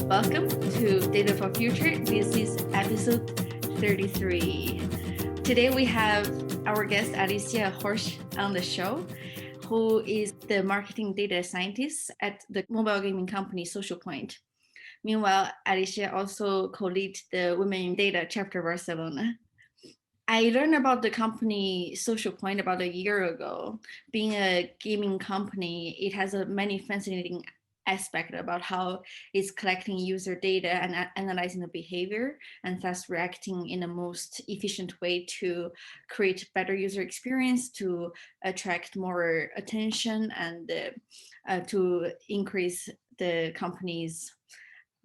Welcome to Data for Future. This is episode 33. Today we have our guest Alicia Horsch on the show, who is the marketing data scientist at the mobile gaming company Social Point. Meanwhile, Alicia also co-leads the Women in Data chapter Barcelona. I learned about the company Social Point about a year ago. Being a gaming company, it has a many fascinating aspect about how it's collecting user data and analyzing the behavior and thus reacting in the most efficient way to create better user experience, to attract more attention, and to increase the company's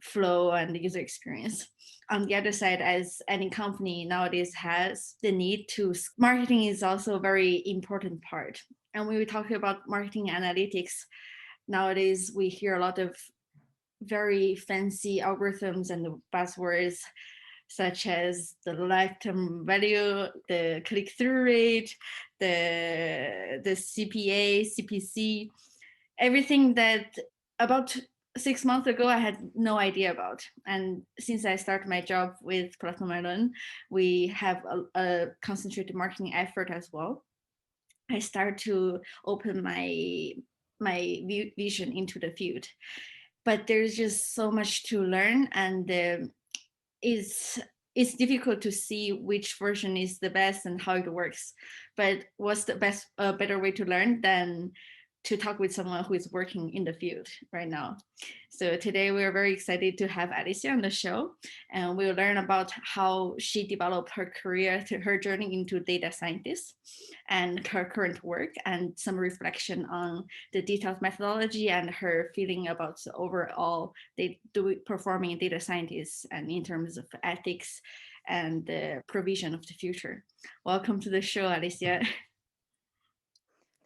flow and the user experience. On the other side, as any company nowadays has the need to, marketing is also a very important part. And when we talk about marketing analytics, nowadays we hear a lot of very fancy algorithms and the buzzwords such as the lifetime value, the click-through rate, the CPA, CPC, everything that about 6 months ago I had no idea about. And since I started my job with Platform Island, we have a concentrated marketing effort as well. I started to open my vision into the field, but there's just so much to learn, and it's difficult to see which version is the best and how it works. But what's the best better way to learn than to talk with someone who is working in the field right now. So today we are very excited to have Alicia on the show, and we'll learn about how she developed her career, to her journey into data scientist and her current work, and some reflection on the detailed methodology and her feeling about the overall performing data scientists and in terms of ethics and the provision of the future. Welcome to the show, Alicia.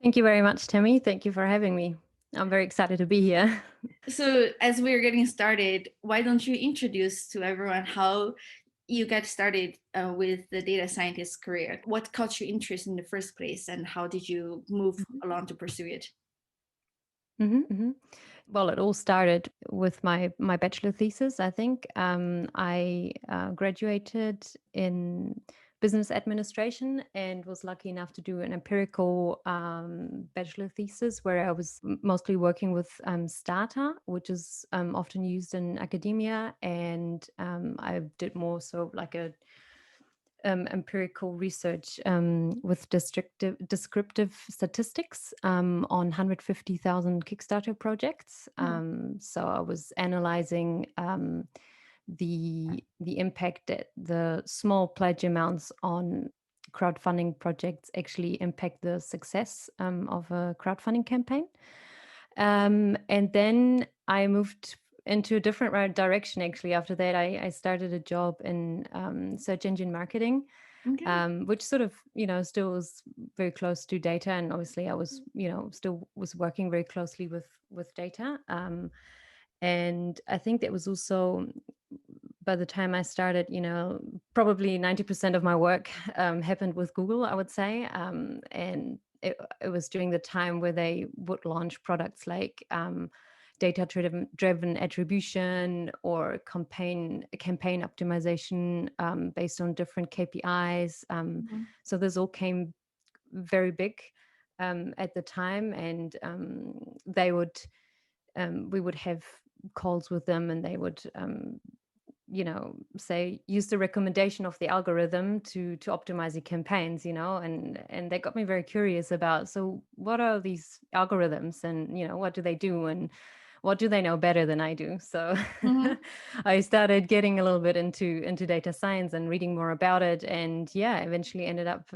Thank you very much, Tammy. Thank you for having me. I'm very excited to be here. So as we're getting started, why don't you introduce to everyone how you got started with the data scientist career? What caught your interest in the first place, and how did you move along to pursue it? Well, it all started with my bachelor thesis, I think. I graduated in business administration and was lucky enough to do an empirical bachelor thesis where I was mostly working with Stata, which is often used in academia. And I did more so like a empirical research with descriptive statistics on 150,000 Kickstarter projects. So I was analyzing the impact that the small pledge amounts on crowdfunding projects actually impact the success of a crowdfunding campaign. And then I moved into a different direction. Actually, after that, I started a job in search engine marketing, which sort of, still was very close to data. And obviously I was, still was working very closely with data. And I think that was also, by the time I started, probably 90% of my work happened with Google, I would say. And it was during the time where they would launch products like data-driven attribution or campaign optimization based on different KPIs. So this all came very big at the time, and we would have calls with them, and they would say use the recommendation of the algorithm to optimize your campaigns, and that got me very curious about, so what are these algorithms, and what do they do, and what do they know better than I do? So I started getting a little bit into data science and reading more about it, and eventually ended up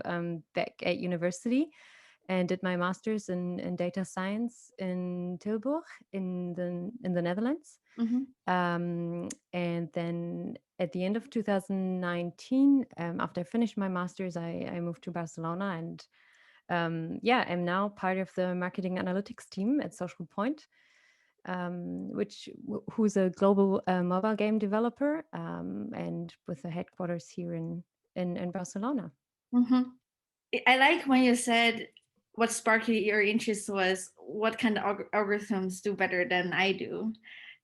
back at university and did my master's in data science in Tilburg in the Netherlands. And then at the end of 2019, after I finished my master's, I moved to Barcelona, and I'm now part of the marketing analytics team at Social Point, who's a global mobile game developer, and with a headquarters here in Barcelona. I like when you said what sparked your interest was what kind of algorithms do better than I do.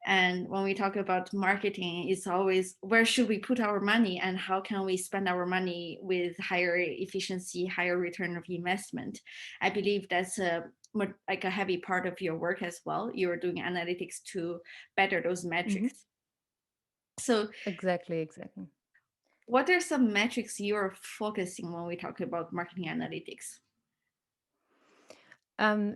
And when we talk about marketing, it's always where should we put our money and how can we spend our money with higher efficiency, higher return of investment. I believe that's like a heavy part of your work as well. You're doing analytics to better those Mhm. metrics. So Exactly. what are some metrics you're focusing when we talk about marketing analytics?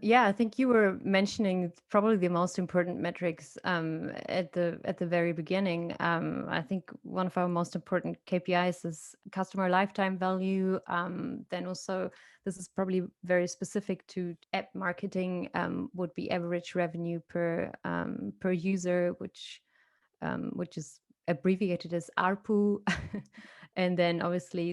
Yeah, I think you were mentioning probably the most important metrics at the very beginning. I think one of our most important KPIs is customer lifetime value. Then also, this is probably very specific to app marketing. Would be average revenue per user, which is abbreviated as ARPU, and then obviously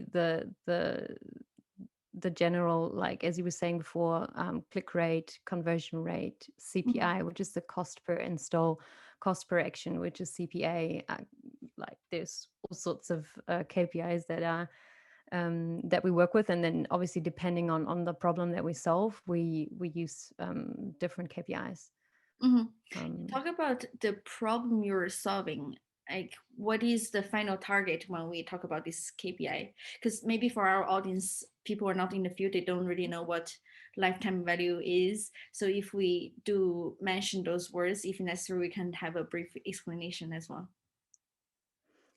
the general, like as you were saying before, click rate, conversion rate, CPI, which is the cost per install, cost per action, which is CPA. Like there's all sorts of KPIs that are that we work with, and then obviously depending on the problem that we solve, we use different KPIs. Talk about the problem you're solving. Like, what is the final target when we talk about this KPI? Because maybe for our audience, people are not in the field, they don't really know what lifetime value is. So if we do mention those words, if necessary, we can have a brief explanation as well.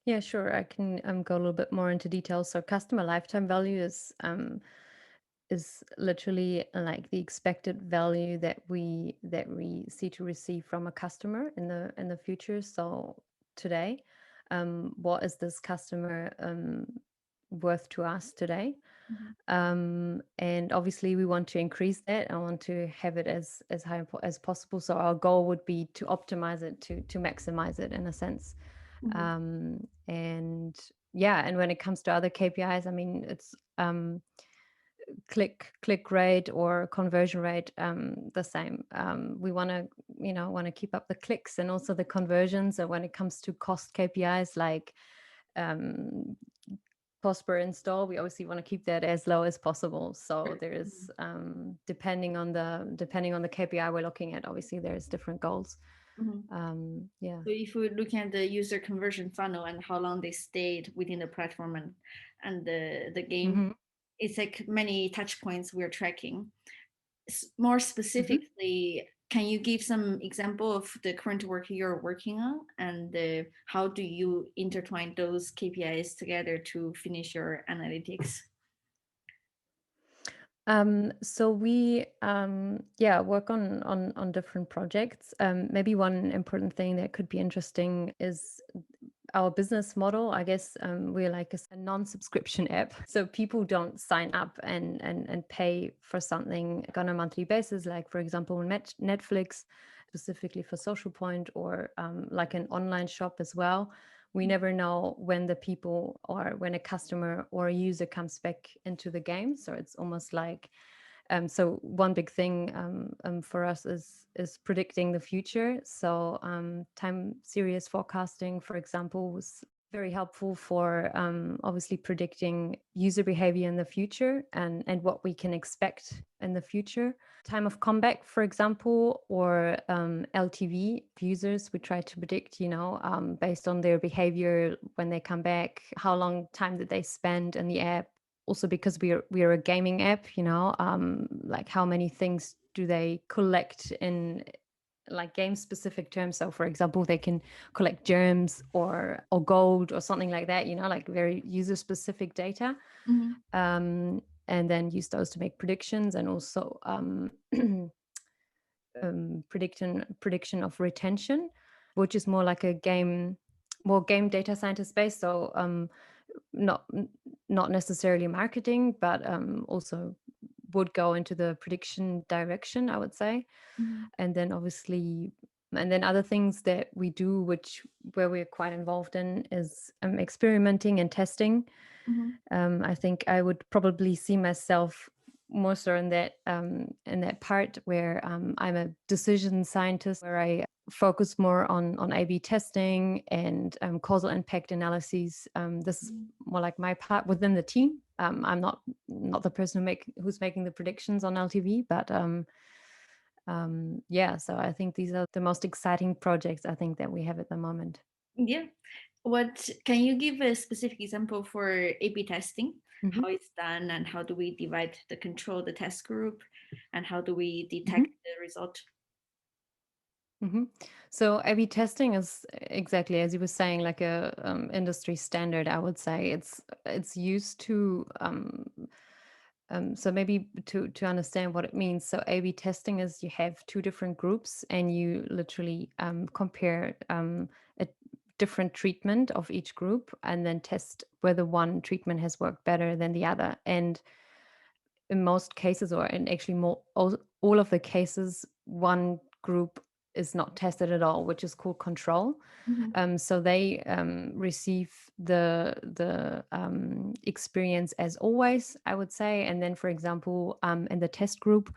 Yeah, sure. I can go a little bit more into detail. So customer lifetime value is literally like the expected value that we see to receive from a customer in the future. So today, what is this customer worth to us today? And obviously we want to increase that. I want to have it as high as possible. So our goal would be to optimize it, to maximize it in a sense. And yeah, and when it comes to other KPIs, I mean, it's click rate or conversion rate, the same. We want to keep up the clicks and also the conversions. And when it comes to cost KPIs like cost per install, we obviously want to keep that as low as possible. So there is depending on the KPI we're looking at, obviously there's different goals. Yeah. So if we're looking at the user conversion funnel and how long they stayed within the platform and the game, it's like many touch points we're tracking. More specifically, can you give some example of the current work you're working on and how do you intertwine those KPIs together to finish your analytics? So we work on different projects. Maybe one important thing that could be interesting is our business model. I guess we're like a non-subscription app, so people don't sign up and pay for something on a monthly basis. Like for example, Netflix, specifically for Social Point, or like an online shop as well. We never know when the people or when a customer or a user comes back into the game. So it's almost like, so one big thing for us is predicting the future. So time series forecasting, for example, was very helpful for obviously predicting user behavior in the future and what we can expect in the future. Time of comeback, for example, or LTV users, we try to predict, based on their behavior when they come back, how long time did they spend in the app. Also because we are a gaming app, like how many things do they collect in like game specific terms. So for example, they can collect germs or gold or something like that, like very user specific data. And then use those to make predictions, and also prediction of retention, which is more like more game data scientist based. So not necessarily marketing, but also would go into the prediction direction, I would say. And then obviously, and then other things that we do, where we're quite involved in, is experimenting and testing. I think I would probably see myself more so in that part where I'm a decision scientist, where I focus more on A/B testing and causal impact analyses. This is more like my part within the team. I'm not the person who's making the predictions on LTV, but Yeah, so I think these are the most exciting projects I think that we have at the moment. Yeah. What can you give a specific example for A/B testing? Mhm. How it's done, and how do we divide the control, the test group, and how do we Mhm. detect the result? Mhm. So A/B testing is exactly as you were saying, like a industry standard. I would say it's used to so maybe to understand what it means. So A/B testing is you have two different groups and you literally compare a different treatment of each group and then test whether one treatment has worked better than the other. And in most cases, or in actually all of the cases, one group is not tested at all, which is called control. Mhm. So they receive the experience as always, I would say. And then, for example, in the test group,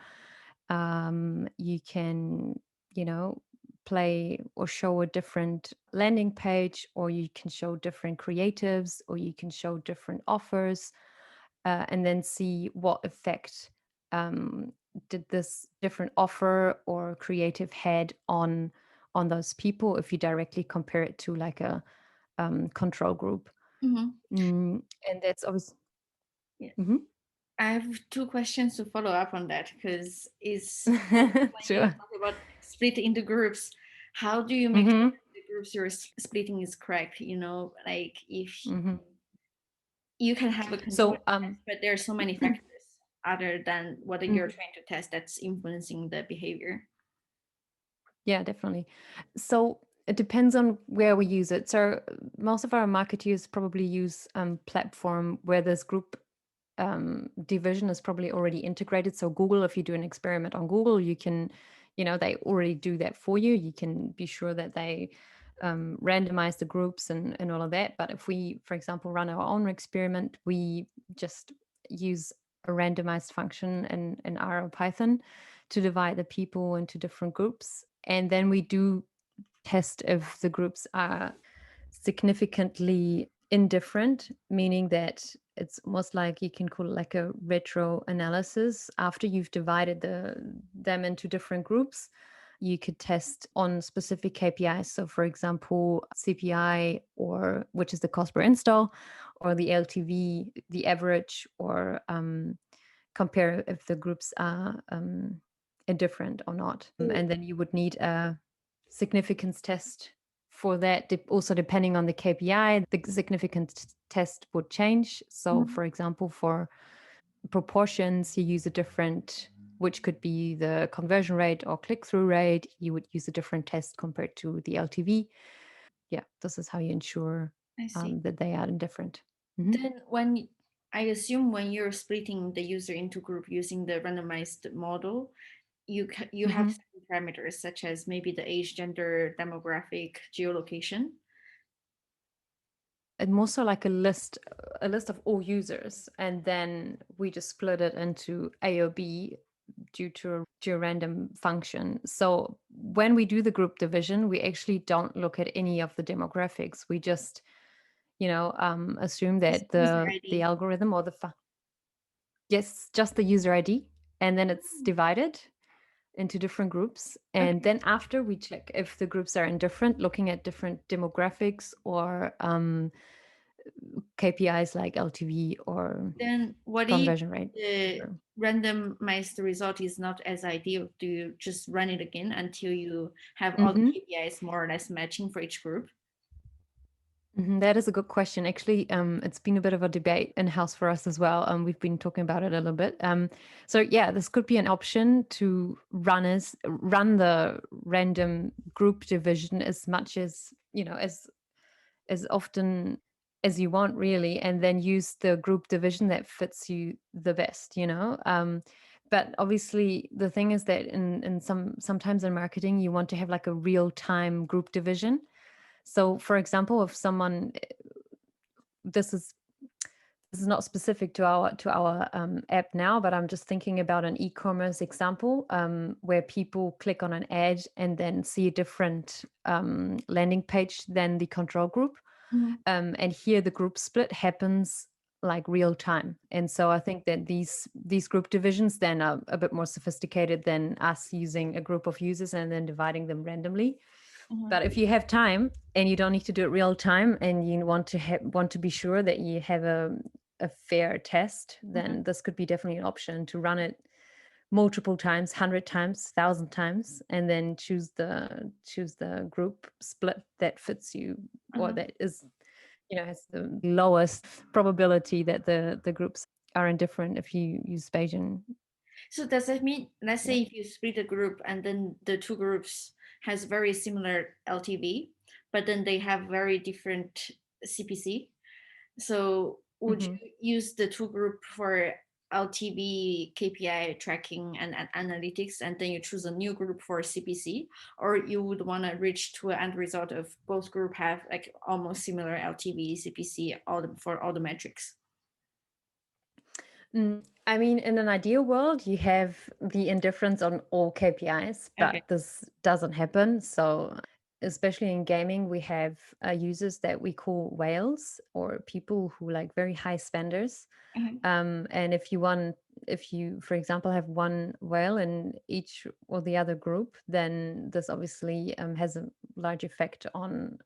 you can, you know, play or show a different landing page, or you can show different creatives, or you can show different offers, and then see what effect um, did this different offer or creative had on those people if you directly compare it to like a control group. Mhm. And that's obviously. Yeah. Mhm. I have two questions to follow up on that because is when you Sure. talk about split into groups, how do you make sure Hmm. that the groups you're splitting is correct? You know, like if Hmm. you can have a control So test, but there are so many factors other than what you're mhm. trying to test that's influencing the behavior. Yeah, definitely. So it depends on where we use it. So most of our marketeers probably use platform where this group division is probably already integrated. So Google, if you do an experiment on Google, you can, they already do that for you. You can be sure that they randomize the groups and all of that. But if we, for example, run our own experiment, we just use a randomized function in R or Python to divide the people into different groups. And then we do test if the groups are significantly indifferent, meaning that it's most like you can call it like a retro analysis. After you've divided them into different groups, you could test on specific KPIs. So, for example, CPI, or which is the cost per install, or the LTV, the average, or compare if the groups are indifferent or not. And then you would need a significance test for that. Also, depending on the KPI, the significance test would change. So, Mhm. for example, for proportions, you use a different, which could be the conversion rate or click through rate. You would use a different test compared to the LTV. Yeah, this is how you ensure I see. that they are indifferent. Mhm. Then I assume when you're splitting the user into group using the randomized model, you have Mhm. certain parameters such as maybe the age, gender, demographic, geolocation. And more so like a list of all users, and then we just split it into A or B due to a random function. So when we do the group division, we actually don't look at any of the demographics. We just assume Just that user the ID. algorithm or yes, just the user ID, and then it's Mm. divided into different groups. And Okay. then after we check if the groups are indifferent, looking at different demographics or KPIs like LTV or Then what if conversion rate. the randomized result is not as ideal? Do you just run it again until you have all the Hmm. KPIs more or less matching for each group? That is a good question. Actually, it's been a bit of a debate in house for us as well. We've been talking about it a little bit. So yeah, this could be an option to run the random group division as much as as often as you want, really, and then use the group division that fits you the best. But obviously, the thing is that in sometimes in marketing, you want to have like a real time group division. So, for example, if someone this is this is not specific to our app now, but I'm just thinking about an e-commerce example where people click on an ad and then see a different landing page than the control group. Mhm. And here the group split happens like real time. And so I think that these group divisions then are a bit more sophisticated than us using a group of users and then dividing them randomly. But if you have time and you don't need to do it real time, and you want to be sure that you have a fair test, then this could be definitely an option to run it multiple times, 100 times, 1,000 times, and then choose the group split that fits you, or that is, has the lowest probability that the groups are indifferent if you use Bayesian. So does that mean, let's say Yeah. if you split a group and then the two groups has very similar LTV, but then they have very different CPC. So would Mm-hmm. you use the two group for LTV KPI tracking and analytics, and then you choose a new group for CPC, or you would want to reach to an end result of both group have like almost similar LTV, CPC, for all the metrics? I mean, in an ideal world, you have the indifference on all KPIs, Okay. but this doesn't happen. So, especially in gaming, we have users that we call whales, or people who like very high spenders. And if you, for example, have one whale in each or the other group, then this obviously has a large effect on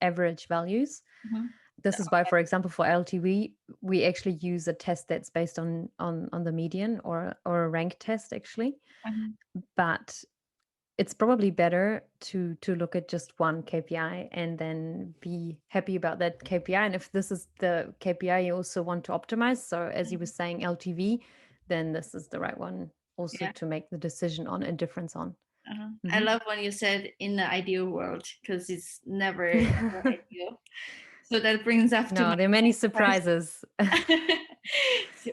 average values. This is why, for example, for LTV, we actually use a test that's based on the median, or a rank test actually. But it's probably better to look at just one KPI and then be happy about that KPI. And if this is the KPI you also want to optimize, so as you were saying, LTV, then this is the right one also Yeah. to make the decision on a difference on. I love when you said in the ideal world, because it's never ideal. So that brings up to No, my there are many question. surprises. So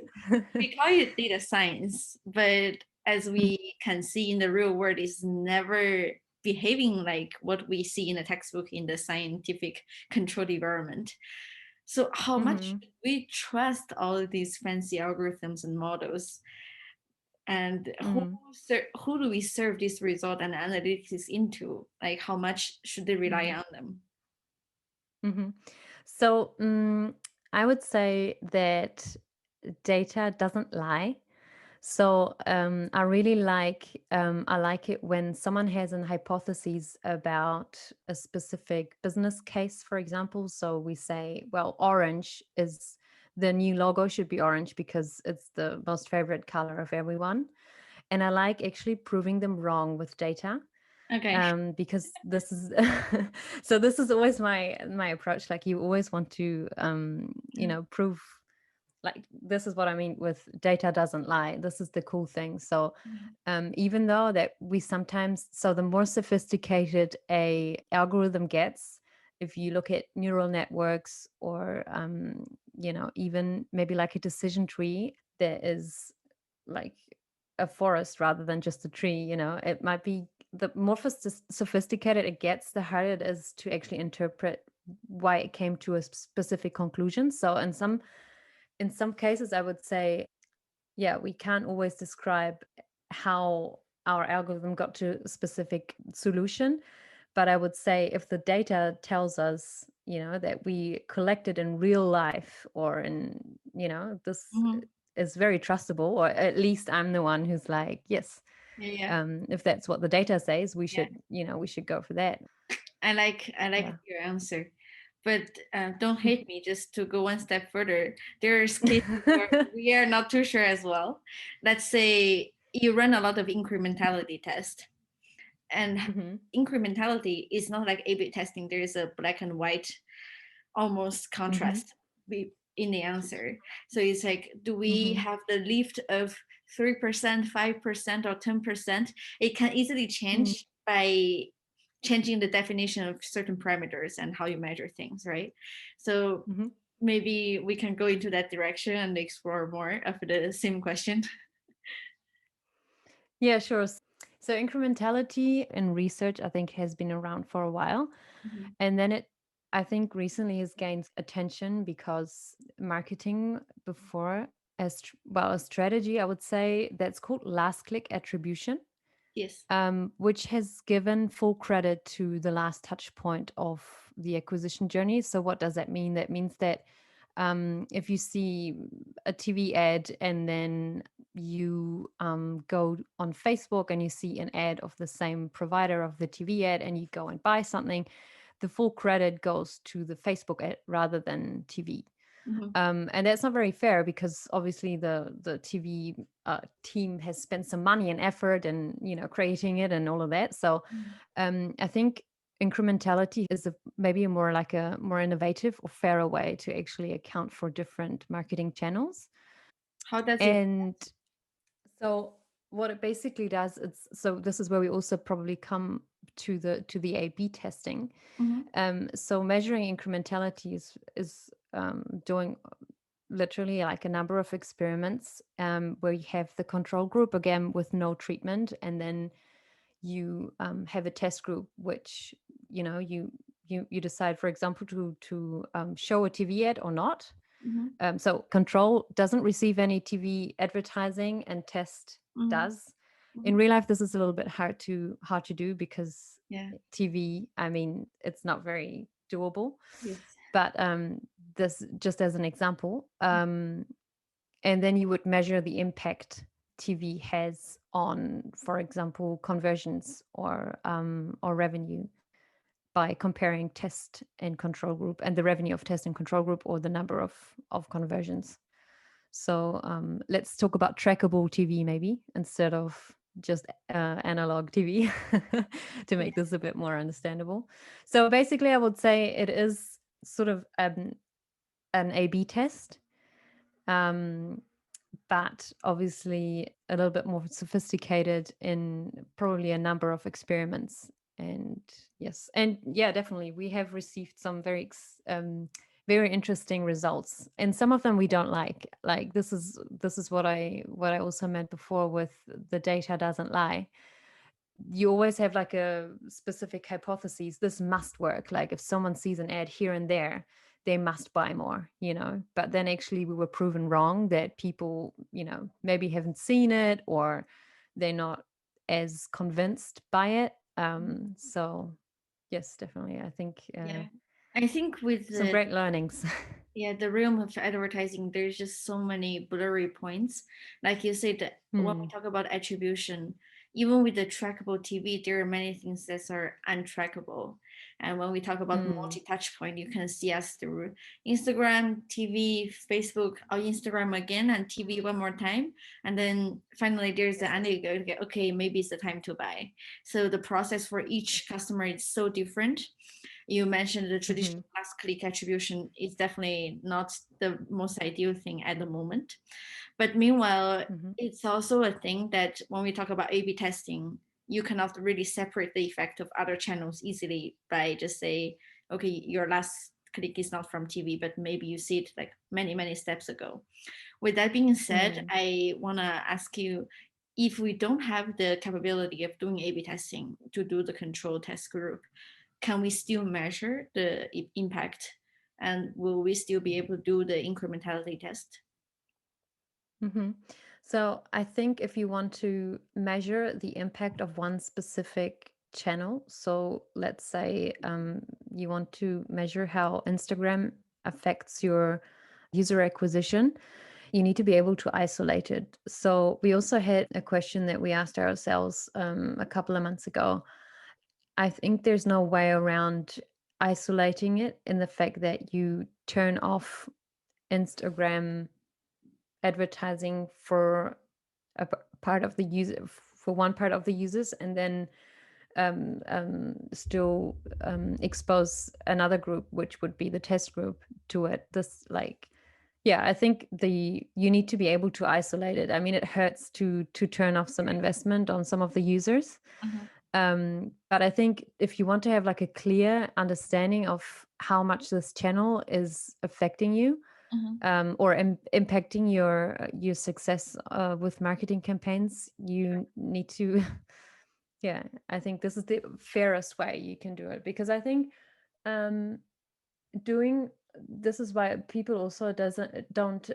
we call it data science, but as we can see in the real world, it's never behaving like what we see in a textbook in the scientific controlled environment. So how much Mhm. we trust all of these fancy algorithms and models, and Mhm. who do we serve this result and analytics into? Like how much should they rely Mhm. on them? Mhm. So I would say that data doesn't lie. So I like it when someone has an hypothesis about a specific business case, for example. So we say, well, orange is the new logo should be orange because it's the most favorite color of everyone. And I like actually proving them wrong with data, Okay. because this is so this is always my approach. Like, you always want to prove, like, this is what I mean with data doesn't lie. This is the cool thing. So even though that we sometimes, so the more sophisticated a algorithm gets, if you look at neural networks, or even maybe like a decision tree, there is like a forest rather than just a tree. It might be, the more sophisticated it gets, the harder it is to actually interpret why it came to a specific conclusion. So in some cases, I would say, yeah, we can't always describe how our algorithm got to a specific solution. But I would say, if the data tells us, that we collected in real life, or this Mhm. is very trustable, or at least I'm the one who's like, yes, Yeah, yeah. if that's what the data says, we Yeah. should go for that. I like Yeah. your answer, but don't hate me. Just to go one step further, there's cases where we are not too sure as well. Let's say you run a lot of incrementality test, and Hmm. incrementality is not like A/B testing. There is a black and white almost Hmm. contrast in the answer. So it's like, do we Hmm. have the lift of 3%, 5%, or 10%? It can easily Hmm. change by changing the definition of certain parameters and how you measure things, right? So Hmm. maybe we can go into that direction and explore more of the same question. Yeah, sure. So incrementality in research, I think, has been around for a while. Mhm. And then I think recently has gained attention because marketing before, well, a strategy, I would say, that's called last click attribution, Yes. which has given full credit to the last touch point of the acquisition journey. So what does that mean? That means that if you see a TV ad and then you go on Facebook and you see an ad of the same provider of the TV ad and you go and buy something, the full credit goes to the Facebook ad rather than TV. Mhm. And that's not very fair because obviously the TV team has spent some money and effort and creating it and all of that. So I think incrementality is maybe a more innovative or fairer way to actually account for different marketing channels. How does it? And so what it basically does, so this is where we also probably come to the A/B testing. Mhm. So measuring incrementality is doing literally like a number of experiments where you have the control group again with no treatment, and then you have a test group which you decide, for example, to show a TV ad or not. Mhm. So control doesn't receive any TV advertising and test Mhm. does. In Mhm. real life, this is a little bit hard to do because Yeah. TV, I mean, it's not very doable. Yes. But this just as an example. And then you would measure the impact TV has on, for example, conversions or revenue by comparing test and control group and the revenue of test and control group or the number of conversions. So let's talk about trackable TV maybe instead of just analog TV to Yeah. make this a bit more understandable. So basically, I would say it is sort of an A/B test, um, but obviously a little bit more sophisticated in probably a number of experiments. And yes, and yeah, definitely we have received some very interesting results, and some of them we don't like this is what I also meant before with the data doesn't lie. You always have like a specific hypothesis, this must work, like if someone sees an ad here and there they must buy more, but then actually we were proven wrong, that people maybe haven't seen it or they're not as convinced by it. So yes, definitely, I think Yeah. I think with some the great learnings. yeah, the realm of advertising, there's just so many blurry points. Like you said, when we Hmm. talk about attribution, even with the trackable TV, there are many things that are untrackable. And when we talk about Hmm. multi-touch point, you can see us through Instagram, TV, Facebook, or Instagram again, and TV one more time. And then finally, there's the end. You go, okay, maybe it's the time to buy. So the process for each customer is so different. You mentioned the Hmm. traditional last click attribution is definitely not the most ideal thing at the moment. But meanwhile, Hmm. it's also a thing that when we talk about A/B testing, you cannot really separate the effect of other channels easily by just say, okay, your last click is not from TV, but maybe you see it like many, many steps ago. With that being said, Hmm. I want to ask you, if we don't have the capability of doing A/B testing to do the control test group, can we still measure the impact? And will we still be able to do the incrementality test? Hmm. So I think if you want to measure the impact of one specific channel, so let's say you want to measure how Instagram affects your user acquisition, you need to be able to isolate it. So we also had a question that we asked ourselves a couple of months ago. I think there's no way around isolating it in the fact that you turn off Instagram advertising for part of the user, for one part of the users, and then still expose another group, which would be the test group, to it. This like yeah, I think the you need to be able to isolate it. I mean, it hurts to turn off some investment on some of the users. Uh-huh. But I think if you want to have like a clear understanding of how much this channel is affecting you, Uh-huh. or impacting your success with marketing campaigns, you need to yeah, I think this is the fairest way you can do it, because I think um doing this is why people also doesn't don't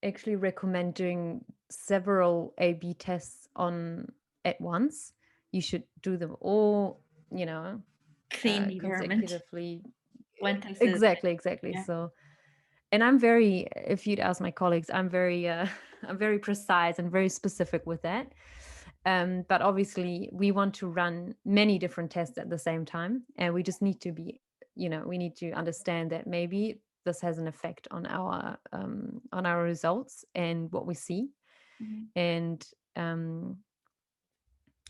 actually recommend doing several A/B tests on at once. You should do them all, Clean environment. consecutively. one test at a time. Exactly. Yeah. So, and I'm very, if you'd ask my colleagues, I'm very I'm very precise and very specific with that. But obviously we want to run many different tests at the same time, and we just need to be, we need to understand that maybe this has an effect on our results and what we see. Mhm. And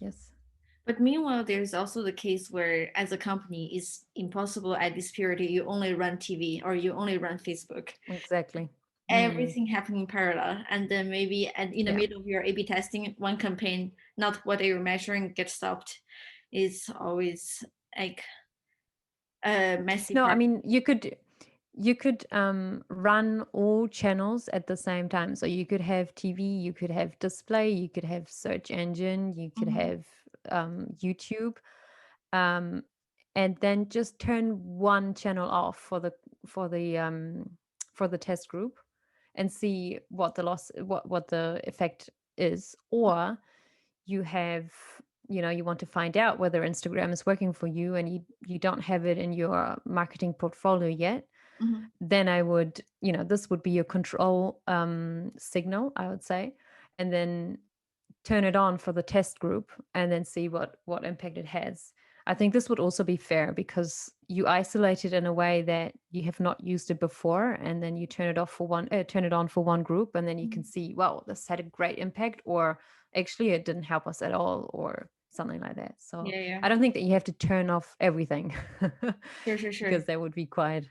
yes. But meanwhile, there's also the case where, as a company, it's impossible at this period you only run TV or you only run Facebook. Exactly. Everything happening in parallel, and then maybe in the Yeah. middle of your A/B testing, one campaign, not what they were measuring, gets stopped. It's always like a messy No, I part. mean, you could run all channels at the same time. So you could have TV, you could have display, you could have search engine, you could Mhm. have YouTube, um, and then just turn one channel off for the for the test group, and see what the loss, what the effect is. Or you have, you want to find out whether Instagram is working for you, and you don't have it in your marketing portfolio yet, Mhm. then I would, this would be your control signal, I would say. And then turn it on for the test group, and then see what impact it has. I think this would also be fair, because you isolate it in a way that you have not used it before, and then you turn it on for one group, and then you can Mhm. see, wow, this had a great impact, or actually it didn't help us at all, or something like that. So Yeah, yeah. I don't think that you have to turn off everything, Sure. because that would be quite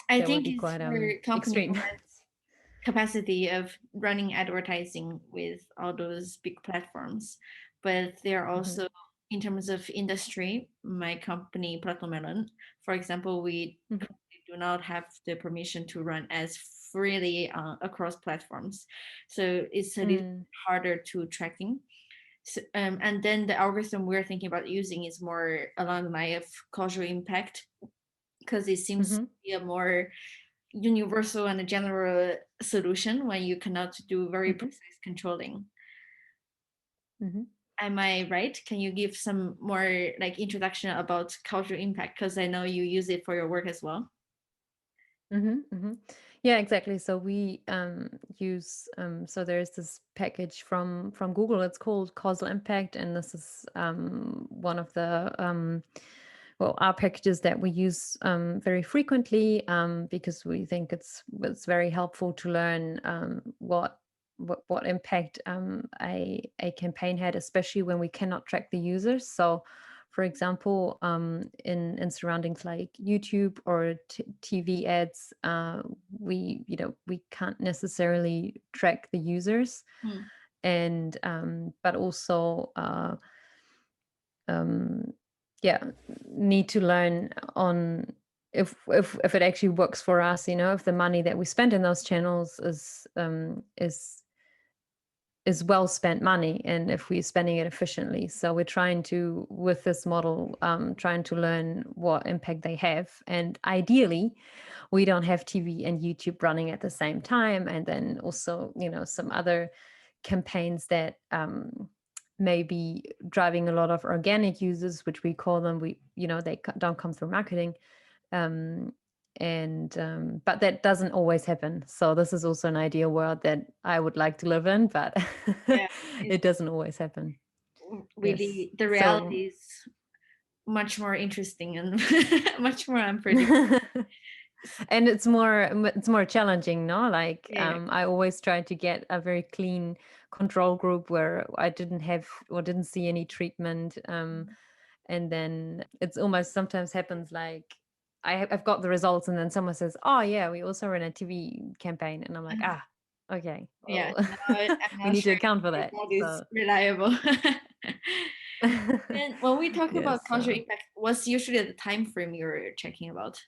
I that would think be it's quite for company who extreme. has capacity of running advertising with all those big platforms. But there are Hmm. also, in terms of industry, my company, Melon, for example, we Hmm. do not have the permission to run ads freely across platforms. So it's a little Mm. harder to tracking. So, and then the algorithm we're thinking about using is more along the line of causal impact, because it seems to Hmm. be a more universal and a general solution when you cannot do very Hmm. precise controlling. Hmm. Am I right? Can you give some more like introduction about cultural impact? Because I know you use it for your work as well. Yeah, exactly. So we use, so there's this package from Google. It's called Causal Impact, and this is one of the our packages that we use very frequently, because we think it's very helpful to learn what impact a campaign had, especially when we cannot track the users. So, for example, in surroundings like YouTube or TV ads, we can't necessarily track the users, Hmm. and but also um, yeah, need to learn on if it actually works for us. If the money that we spend in those channels is well spent money, and if we're spending it efficiently. So we're trying to, with this model, trying to learn what impact they have. And ideally, we don't have TV and YouTube running at the same time. And then also, some other campaigns that may be driving a lot of organic users, which we call them, they don't come through marketing. um, and But that doesn't always happen. So this is also an ideal world that I would like to live in, but Yeah, it's it doesn't always happen. Yes. really, the So reality is much more interesting and much more unpredictable. and it's more challenging, no? Like, Yeah. I always try to get a very clean control group where I didn't have or didn't see any treatment. And then it's almost sometimes happens like I've got the results, and then someone says, oh yeah, we also ran a TV campaign, and I'm like, Uh, okay, yeah, well, now I'm we not need to sure account for the that. result is So reliable. And when we talk yes, about cultural so impact, what's usually the time frame you're checking about?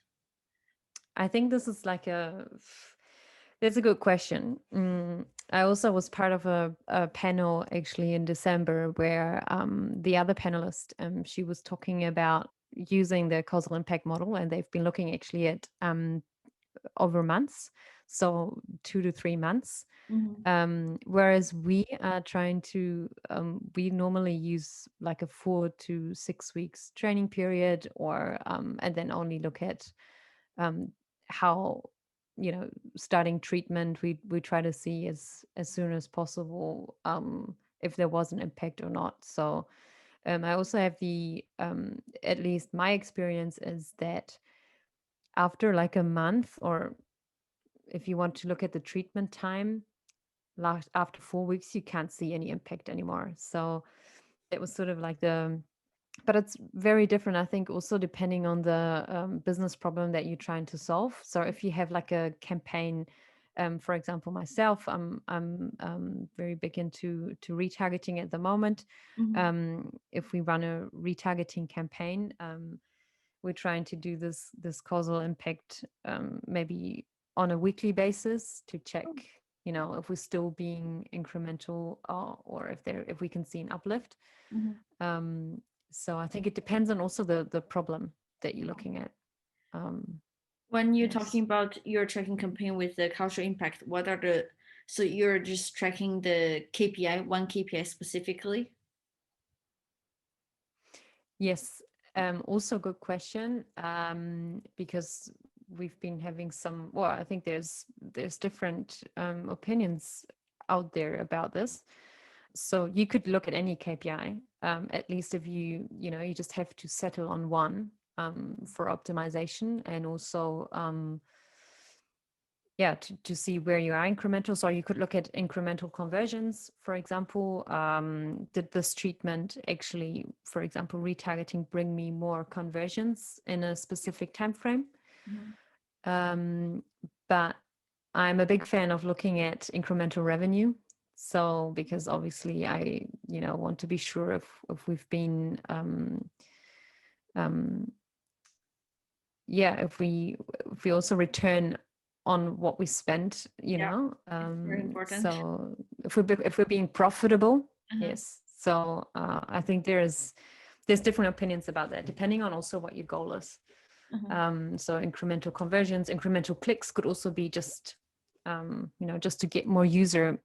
I think this is like that's a good question. I also was part of a panel actually in December, where the other panelist, she was talking about using the causal impact model, and they've been looking actually at over months, so 2 to 3 months. Mhm. Whereas we are trying to, we normally use like a 4 to 6 weeks training period, or and then only look at how, starting treatment, we try to see as soon as possible if there was an impact or not. So I also have at least my experience is that after like a month, or if you want to look at the treatment time, after 4 weeks, you can't see any impact anymore. So it was sort of like but it's very different, I think, also depending on the business problem that you're trying to solve. So if you have like a campaign, for example, myself, I'm very big into retargeting at the moment. If we run a retargeting campaign, we're trying to do this causal impact maybe on a weekly basis to check, if we're still being incremental, or if we can see an uplift. So I think it depends on also the problem that you're looking at. When you're Yes. talking about your tracking campaign with the cultural impact, so you're just tracking the KPI, one KPI specifically? Yes. Also good question, because we've been having I think there's different opinions out there about this. So you could look at any KPI, at least if you just have to settle on one for optimization, and also to see where you are incremental. So you could look at incremental conversions, for example. Did this treatment actually, for example, retargeting, bring me more conversions in a specific time frame? But I'm a big fan of looking at incremental revenue. So because obviously I want to be sure if we've been if we also return on what we spent, very important. So if we're being profitable, yes. So I think there's different opinions about that, depending on also what your goal is. So incremental conversions, incremental clicks could also be just just to get more user.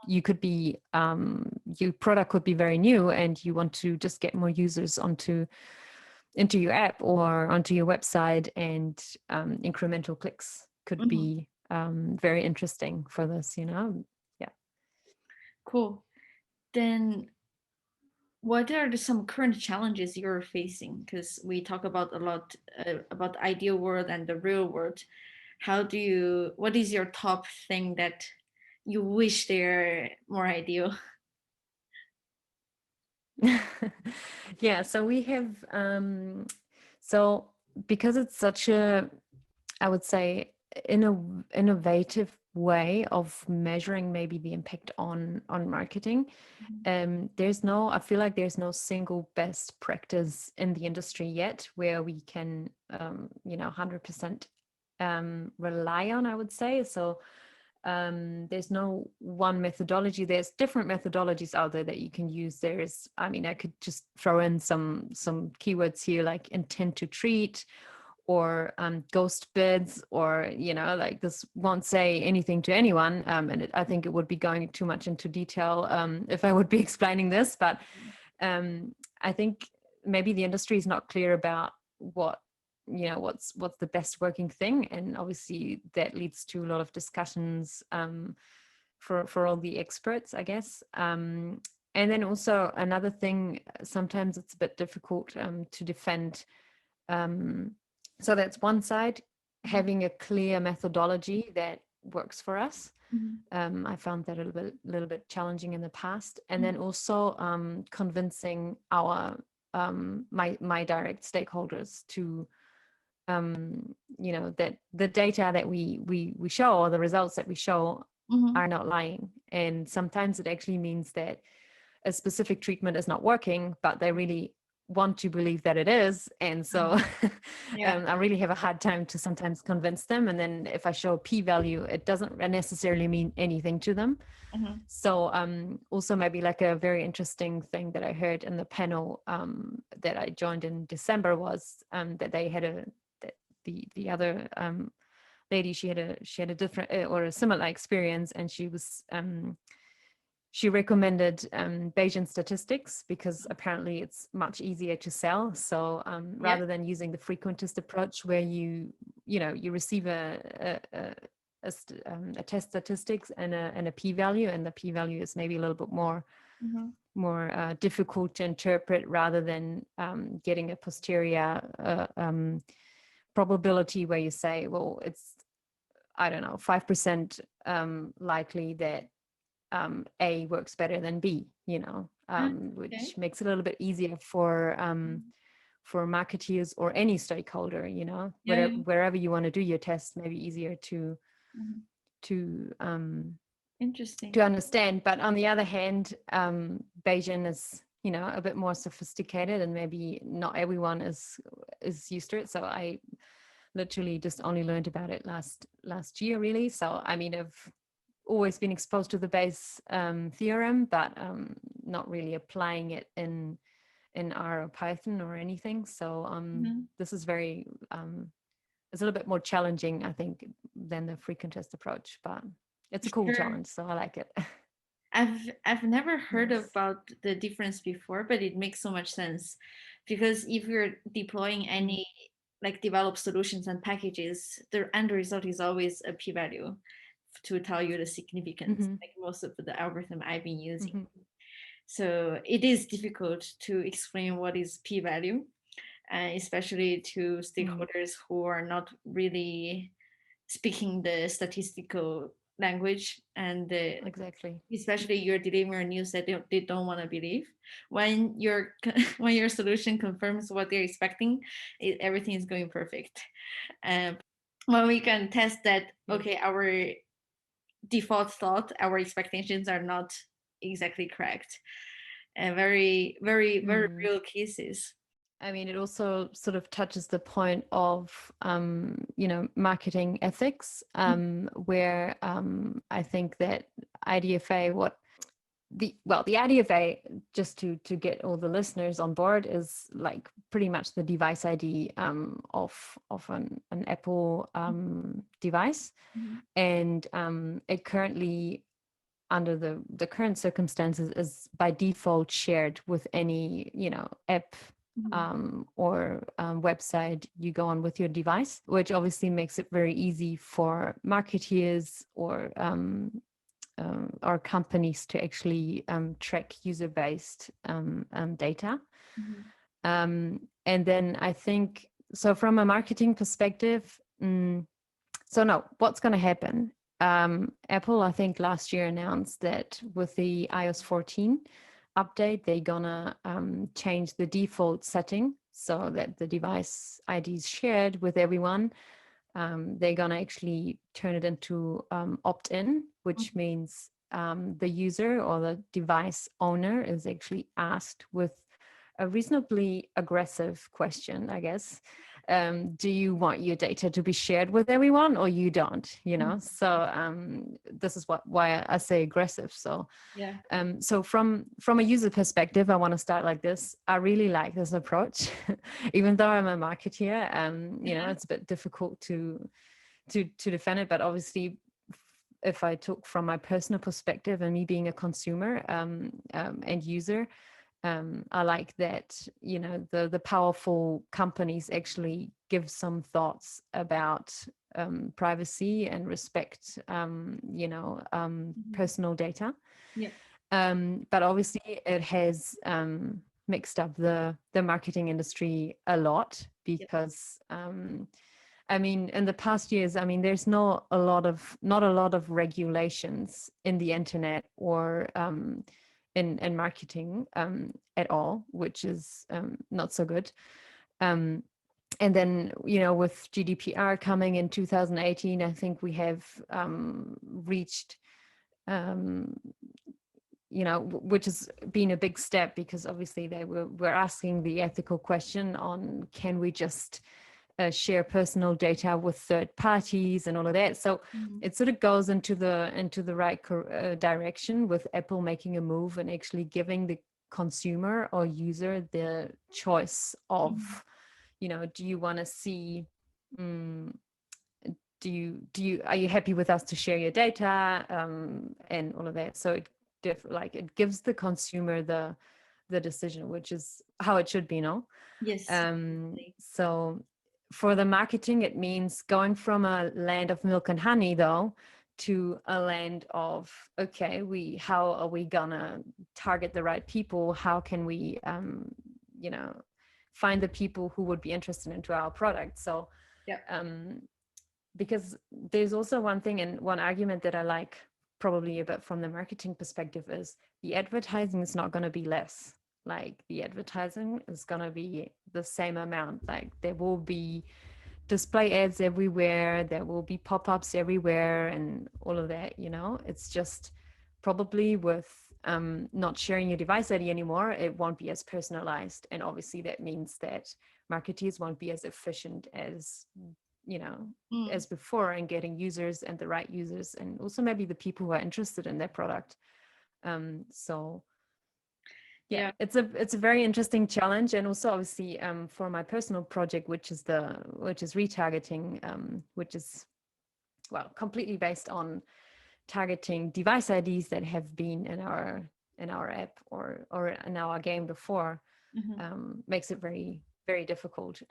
You could be your product could be very new and you want to just get more users into your app or onto your website, and incremental clicks could be very interesting for this. Cool. Then what are some current challenges you're facing? Because we talk about a lot about the ideal world and the real world. What is your top thing that you wish they're more ideal? Yeah, so we have so because it's such a, I would say, innovative way of measuring maybe the impact on marketing. I feel like there's no single best practice in the industry yet where we can 100% rely on, I would say. So there's no one methodology. There's different methodologies out there that you can use. I could just throw in some keywords here, like intent to treat, or ghost bids, or like this won't say anything to anyone, and I think it would be going too much into detail if I would be explaining this, but I think maybe the industry is not clear about what's the best working thing, and obviously that leads to a lot of discussions for all the experts, I guess. And then also another thing, sometimes it's a bit difficult to defend. So that's one side, having a clear methodology that works for us. I found that a little bit challenging in the past. And then also convincing my direct stakeholders to that the data that we show, or the results that we show, are not lying. And sometimes it actually means that a specific treatment is not working, but they really want to believe that it is. And so I really have a hard time to sometimes convince them. And then if I show a p-value, it doesn't necessarily mean anything to them. So also maybe like a very interesting thing that I heard in the panel that I joined in December was that they had the other lady, she had a different or a similar experience, and she recommended Bayesian statistics because apparently it's much easier to sell. So rather than using the frequentist approach where you you receive a test statistics and a p-value, and the p-value is maybe a little bit more difficult to interpret, rather than getting a posterior probability where you say, well, it's, I don't know, 5% likely that A works better than B, which makes it a little bit easier for marketeers or any stakeholder, wherever you want to do your test, maybe easier to interesting to understand. But on the other hand, Bayesian is a bit more sophisticated, and maybe not everyone is used to it. So I literally just only learned about it last year, really. So I mean, I've always been exposed to the Bayes theorem, but not really applying it in R or Python or anything. So this is very it's a little bit more challenging, I think, than the frequent test approach, but it's a cool challenge, so I like it. I've never heard Yes. about the difference before, but it makes so much sense, because if you're deploying any like developed solutions and packages, the end result is always a p-value to tell you the significance, like most of the algorithm I've been using. So it is difficult to explain what is p-value, especially to stakeholders who are not really speaking the statistical language, and Exactly. especially you're delivering news that they don't want to believe. When when your solution confirms what they're expecting, everything is going perfect. When we can test that, okay, our default thought, our expectations are not exactly correct, and very real cases. I mean, it also sort of touches the point of, marketing ethics, where I think that IDFA, the IDFA, just to get all the listeners on board, is like pretty much the device ID of an Apple device, and it currently, under the current circumstances, is by default shared with any app or website you go on with your device, which obviously makes it very easy for marketeers or companies to actually track user-based data. And then I think, so from a marketing perspective, what's going to happen? Apple, I think last year, announced that with the iOS 14 update, they're gonna change the default setting so that the device ID is shared with everyone. They're gonna actually turn it into opt-in, which means the user or the device owner is actually asked with a reasonably aggressive question, I guess. Do you want your data to be shared with everyone, or you don't? So this is why I say aggressive. So Yeah. So from a user perspective, I want to start like this. I really like this approach, even though I'm a marketeer. It's a bit difficult to defend it, but obviously, if I talk from my personal perspective and me being a consumer and user, I like that, the powerful companies actually give some thoughts about privacy and respect, personal data. Yeah. But obviously it has mixed up the marketing industry a lot, because I mean, in the past years, I mean, there's not a lot of regulations in the internet or in marketing at all, which is not so good. And then, with GDPR coming in 2018, I think we have reached, which has been a big step, because obviously we're asking the ethical question on, can we just share personal data with third parties and all of that. So it sort of goes into the right direction, with Apple making a move and actually giving the consumer or user the choice of, do you want to see, are you happy with us to share your data, and all of that. So it gives the consumer the decision, which is how it should be, no? Yes. So for the marketing, it means going from a land of milk and honey, though, to a land of, okay, how are we gonna target the right people? How can we, find the people who would be interested into our product? So, Yeah. because there's also one thing and one argument that I like probably a bit from the marketing perspective is the advertising is not going to be less. Like the advertising is going to be the same amount. Like there will be display ads everywhere, there will be pop-ups everywhere and all of that, it's just probably with not sharing your device ID anymore, it won't be as personalized. And obviously that means that marketeers won't be as efficient as as before in getting users and the right users, and also maybe the people who are interested in their product. So yeah, it's a very interesting challenge. And also obviously for my personal project, which is retargeting, which is completely based on targeting device IDs that have been in our app or in our game before, makes it very, very difficult.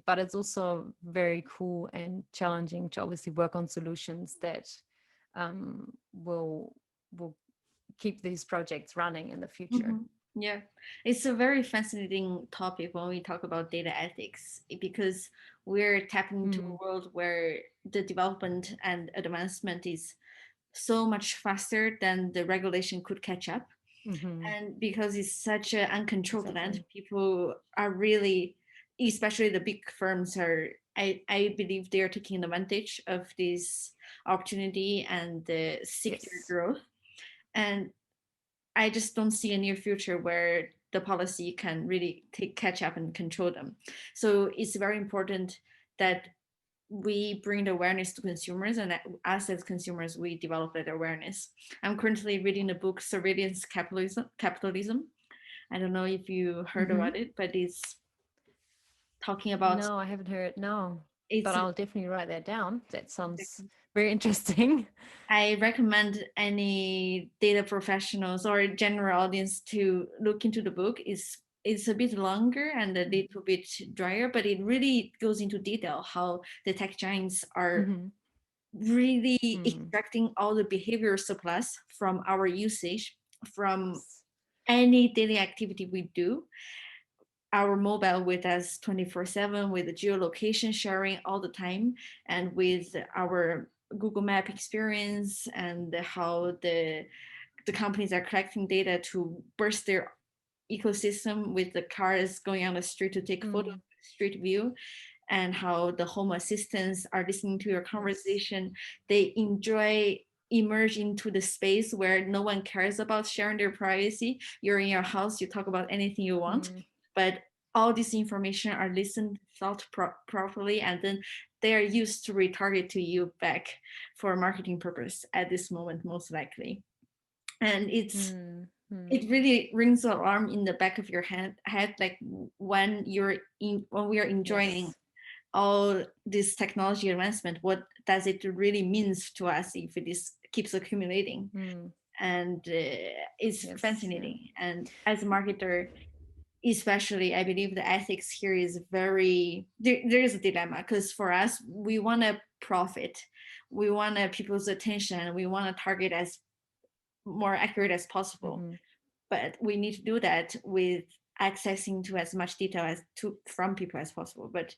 But it's also very cool and challenging to obviously work on solutions that will keep these projects running in the future. Yeah, it's a very fascinating topic when we talk about data ethics, because we're tapping into a world where the development and advancement is so much faster than the regulation could catch up. And because it's such an uncontrolled land, people are really, especially the big firms, I believe they are taking advantage of this opportunity and seek their growth. And I just don't see a near future where the policy can really catch up and control them. So it's very important that we bring the awareness to consumers, and us as consumers, we develop that awareness. I'm currently reading the book Surveillance Capitalism. I don't know if you heard about it, but it's talking about... No, I haven't heard. No, but I'll definitely write that down. That sounds very interesting. I recommend any data professionals or general audience to look into the book. It's a bit longer and a little bit drier, but it really goes into detail how the tech giants are really extracting all the behavioral surplus from our usage, from any daily activity we do. Our mobile with us 24/7, with the geolocation sharing all the time, and with our Google Map experience, and how the companies are collecting data to burst their ecosystem with the cars going on the street to take photos, street view, and how the home assistants are listening to your conversation. They enjoy emerge into the space where no one cares about sharing their privacy. You're in your house, you talk about anything you want, but all this information are listened, thought properly, and then they are used to retarget to you back for marketing purpose at this moment, most likely. And it really rings the alarm in the back of your head, like when we are enjoying all this technology advancement, what does it really means to us if it keeps accumulating? And it's fascinating. And as a marketer, especially, I believe the ethics here is very, there is a dilemma, because for us, we want to profit, we want people's attention, we want to target as more accurate as possible, but we need to do that with accessing to as much detail from people as possible. But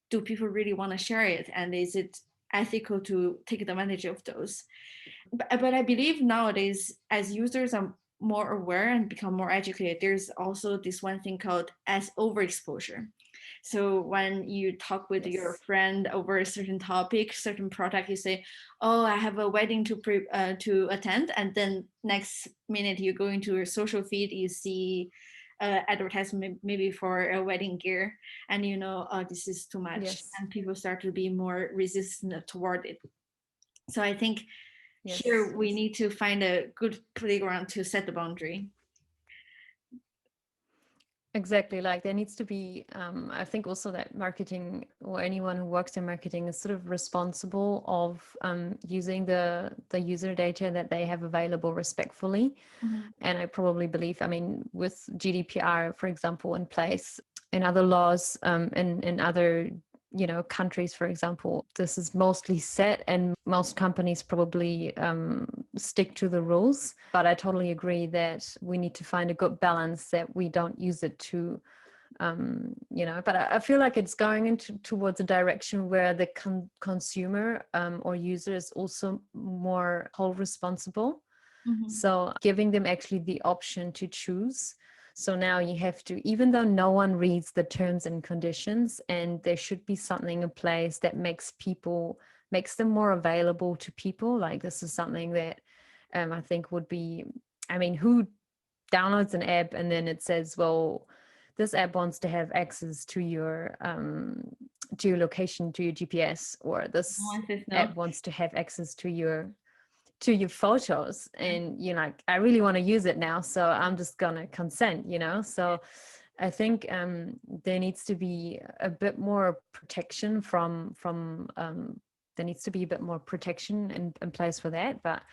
do people really want to share it, and is it ethical to take advantage of those? But I believe nowadays, as users are more aware and become more educated, there's also this one thing called as overexposure. So when you talk with your friend over a certain topic, certain product, you say, "Oh, I have a wedding to attend," and then next minute you go into your social feed, you see advertisement maybe for a wedding gear, and oh, this is too much, and people start to be more resistant toward it. So I think here we need to find a good playground to set the boundary. Exactly. Like there needs to be, I think also that marketing, or anyone who works in marketing, is sort of responsible of using the user data that they have available respectfully. And I probably believe, with GDPR, for example, in place, in other laws, in other countries, for example, this is mostly set and most companies probably stick to the rules. But I totally agree that we need to find a good balance, that we don't use it to but I feel like it's going towards a direction where the consumer or user is also more whole responsible. Mm-hmm. So giving them actually the option to choose. So now you have to, even though no one reads the terms and conditions, and there should be something in place that makes them more available to people. Like this is something that I think would be, who downloads an app and then it says, well, this app wants to have access to your location, to your GPS, or this app wants to have access to your photos, and you're like, I really want to use it now, so I'm just gonna consent, so I think there needs to be a bit more protection from there needs to be a bit more protection in place for that, but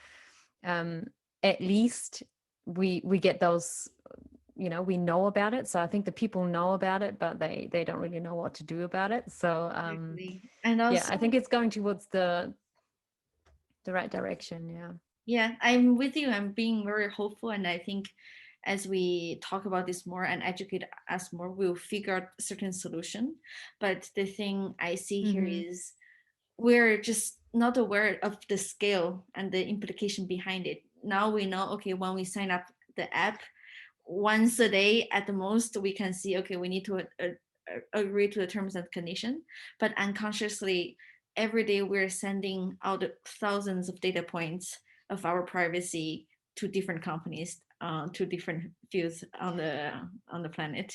at least we get those, we know about it. So I think the people know about it, but they don't really know what to do about it. So Exactly. And also, I think it's going towards the right direction. Yeah, I'm with you. I'm being very hopeful, and I think as we talk about this more and educate us more, we'll figure out a certain solution. But the thing I see here is we're just not aware of the scale and the implication behind it. Now we know, okay, when we sign up the app, once a day at the most, we can see, okay, we need to agree to the terms and condition. But unconsciously, every day we're sending out thousands of data points of our privacy to different companies, to different fields on the planet.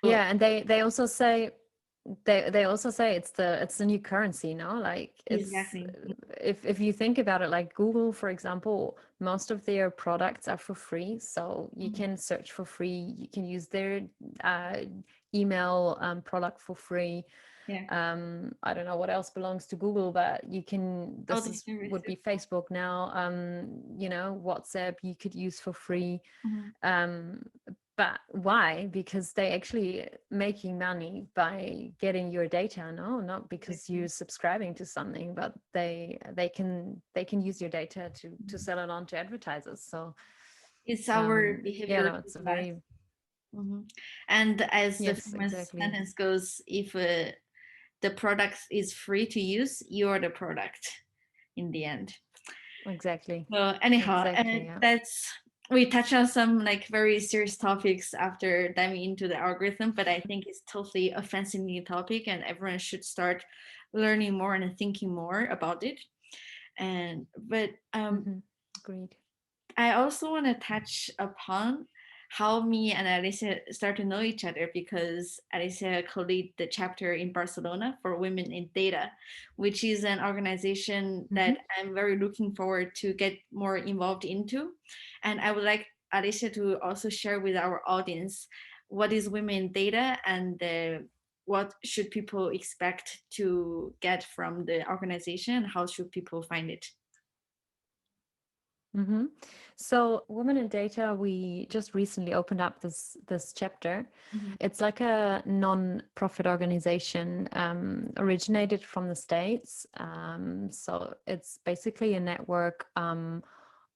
Yeah, and they also say it's the new currency, like it's Exactly. if you think about it, like Google, for example, most of their products are for free, so you can search for free, you can use their email product for free. I don't know what else belongs to Google, but you can, would be Facebook now, WhatsApp you could use for free. But why? Because they actually making money by getting your data, no, not because you're subscribing to something, but they can use your data to sell it on to advertisers. So it's our behavior. It's a very and as the famous sentence goes, if the product is free to use, you're the product in the end. Exactly. So anyhow, that's, we touched on some like very serious topics after diving into the algorithm, but I think it's totally a fascinating topic, and everyone should start learning more and thinking more about it. Agreed. I also want to touch upon how me and Alicia start to know each other, because Alicia co-lead the chapter in Barcelona for Women in Data, which is an organization that I'm very looking forward to get more involved into. And I would like Alicia to also share with our audience what is Women in Data, and what should people expect to get from the organization, how should people find it? So Women in Data, we just recently opened up this chapter. It's like a non-profit organization, originated from the States. So it's basically a network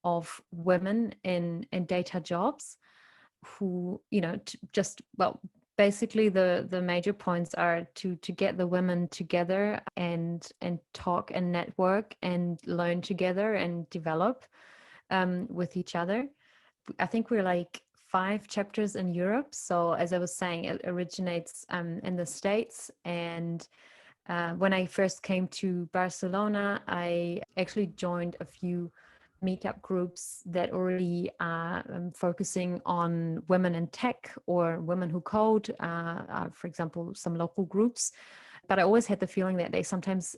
of women in data jobs who, basically the major points are to get the women together and talk and network and learn together and develop with each other. I think we're like 5 chapters in Europe. So as I was saying, it originates in the States. And when I first came to Barcelona, I actually joined a few meetup groups that already are focusing on women in tech or women who code, for example, some local groups. But I always had the feeling that they sometimes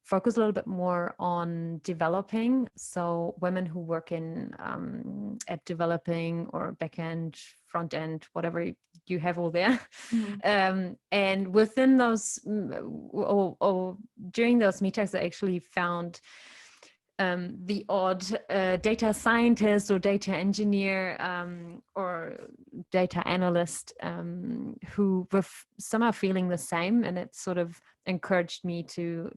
focus a little bit more on developing. So women who work in app developing or backend, front end, whatever you have all there. And within those, or during those meetups, I actually found the odd data scientist or data engineer or data analyst who were somehow feeling the same, and it sort of encouraged me to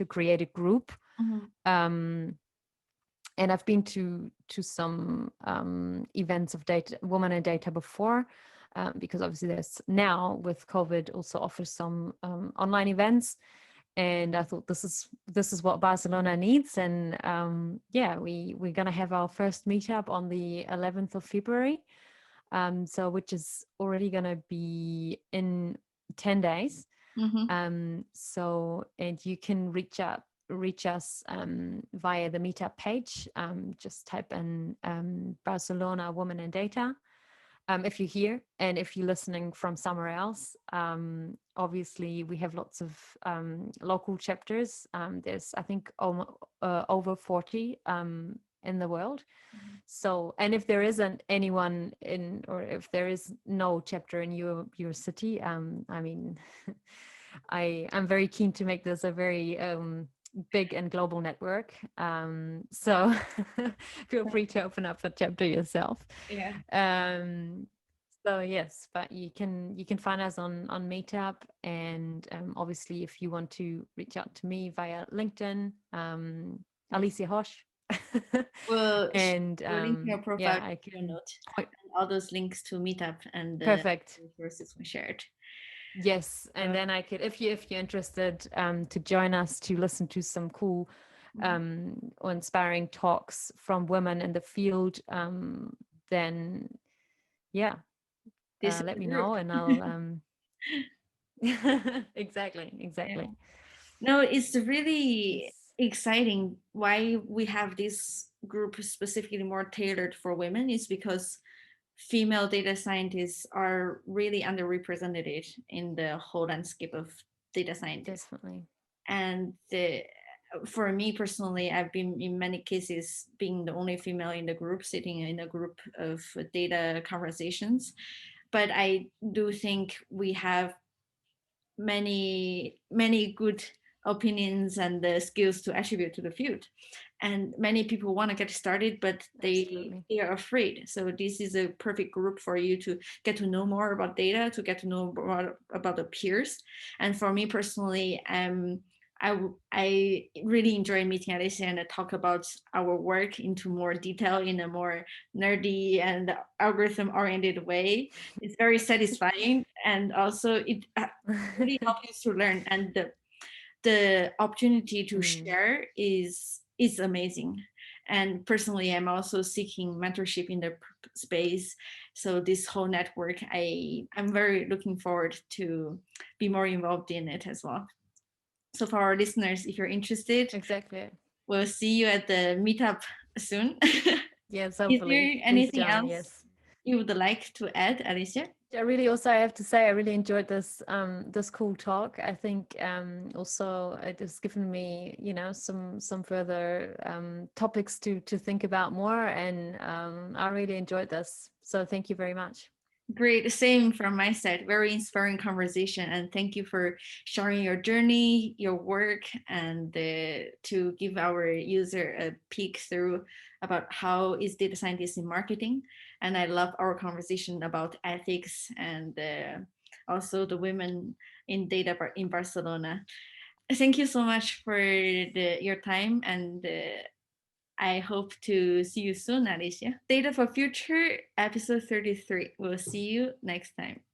create a group. And I've been to some events of data, women in data before, because obviously there's now with COVID also offers some online events. And I thought this is what Barcelona needs. And we're gonna have our first meetup on the 11th of February. So which is already gonna be in 10 days. So, and you can reach us via the meetup page. Just type in Barcelona Women in Data. If you're here, and if you're listening from somewhere else, obviously we have lots of local chapters. There's, I think, over 40 in the world. So, and if there isn't anyone in, or if there is no chapter in your city, I mean, I'm very keen to make this a very big and global network. So feel free to open up a chapter yourself. So yes, but you can find us on Meetup, and obviously if you want to reach out to me via LinkedIn, Alicia Hosch. Well, and we'll link your profile, I can note, and all those links to Meetup and perfect resources we shared. Yes, and then I could, if you're interested, to join us to listen to some cool or inspiring talks from women in the field, then let me know, and I'll exactly. Yeah. No, it's really exciting. Why we have this group specifically more tailored for women is because female data scientists are really underrepresented in the whole landscape of data scientists. Definitely. And for me personally, I've been in many cases being the only female in the group, sitting in a group of data conversations. But I do think we have many good opinions and the skills to attribute to the field, and many people want to get started, but they are afraid. So this is a perfect group for you to get to know more about data, to get to know more about the peers. And for me personally, I really enjoy meeting Alicia and talk about our work into more detail in a more nerdy and algorithm oriented way. It's very satisfying, and also it really helps you to learn, and the opportunity to share is amazing. And personally, I'm also seeking mentorship in the space. So this whole network, I'm very looking forward to be more involved in it as well. So for our listeners, if you're interested, exactly, we'll see you at the meetup soon. Yes, hopefully. Is there anything else you would like to add, Alicia? I really also, I have to say, I really enjoyed this this cool talk. I think also it has given me, some further topics to think about more, and I really enjoyed this. So thank you very much. Great, same from my side. Very inspiring conversation, and thank you for sharing your journey, your work, and to give our user a peek through about how is data scientist in marketing. And I love our conversation about ethics and also the women in data in Barcelona. Thank you so much for your time, and I hope to see you soon, Alicia. Data for Future, episode 33. We'll see you next time.